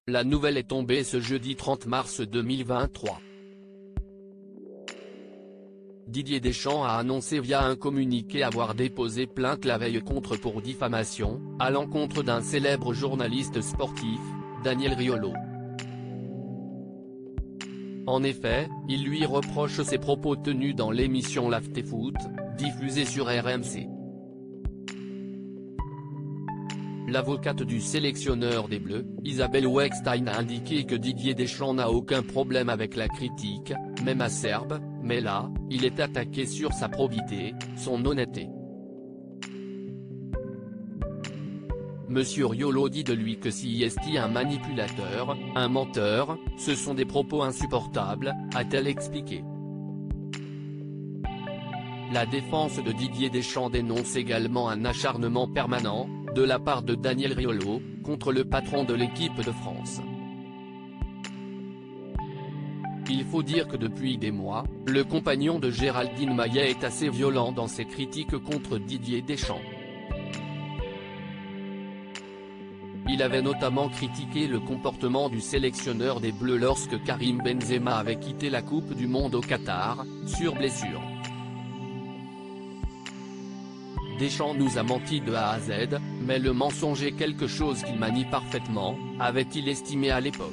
La nouvelle est tombée ce jeudi 30 mars 2023. Didier Deschamps a annoncé via un communiqué avoir déposé plainte la veille contre pour diffamation, à l'encontre d'un célèbre journaliste sportif, Daniel Riolo. En effet, il lui reproche ses propos tenus dans l'émission l'Afterfoot, diffusée sur RMC. L'avocate du sélectionneur des Bleus, Isabelle Weckstein a indiqué que Didier Deschamps n'a aucun problème avec la critique, même acerbe, mais là, il est attaqué sur sa probité, son honnêteté. Monsieur Riolo dit de lui que si est un manipulateur, un menteur, ce sont des propos insupportables, a-t-elle expliqué. La défense de Didier Deschamps dénonce également un acharnement permanent, de la part de Daniel Riolo, contre le patron de l'équipe de France. Il faut dire que depuis des mois, le compagnon de Géraldine Maillet est assez violent dans ses critiques contre Didier Deschamps. Il avait notamment critiqué le comportement du sélectionneur des Bleus lorsque Karim Benzema avait quitté la Coupe du Monde au Qatar, sur blessure. Deschamps nous a menti de A à Z, mais le mensonge est quelque chose qu'il manie parfaitement, avait-il estimé à l'époque.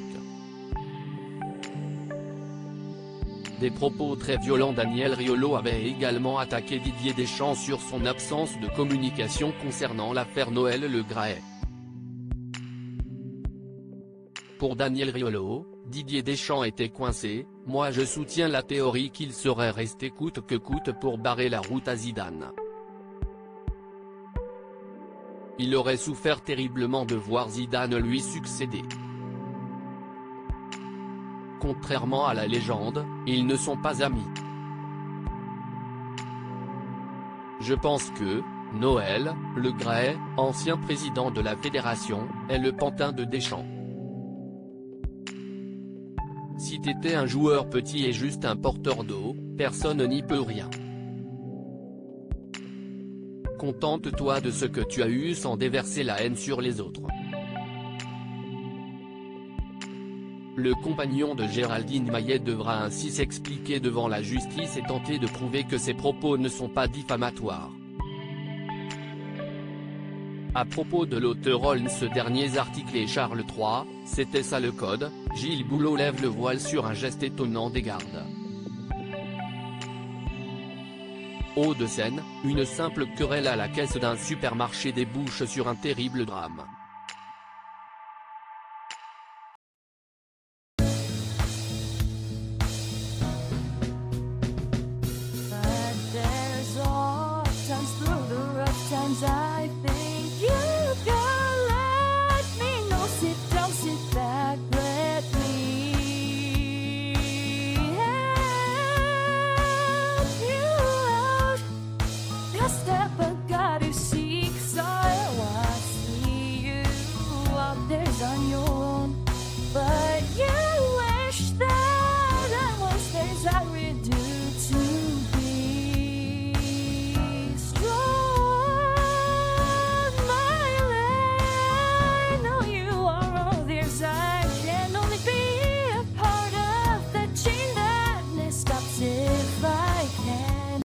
Des propos très violents. Daniel Riolo avait également attaqué Didier Deschamps sur son absence de communication concernant l'affaire Noël Le Graët. Pour Daniel Riolo, Didier Deschamps était coincé, moi je soutiens la théorie qu'il serait resté coûte que coûte pour barrer la route à Zidane. Il aurait souffert terriblement de voir Zidane lui succéder. Contrairement à la légende, ils ne sont pas amis. Je pense que, Noël Le Graët, ancien président de la fédération, est le pantin de Deschamps. Si t'étais un joueur petit et juste un porteur d'eau, personne n'y peut rien. Contente-toi de ce que tu as eu sans déverser la haine sur les autres. Le compagnon de Géraldine Maillet devra ainsi s'expliquer devant la justice et tenter de prouver que ses propos ne sont pas diffamatoires. À propos de l'auteur Holmes, ce dernier article Charles III, c'était ça le code, Gilles Boulot lève le voile sur un geste étonnant des gardes. Hauts-de-Seine, une simple querelle à la caisse d'un supermarché débouche sur un terrible drame.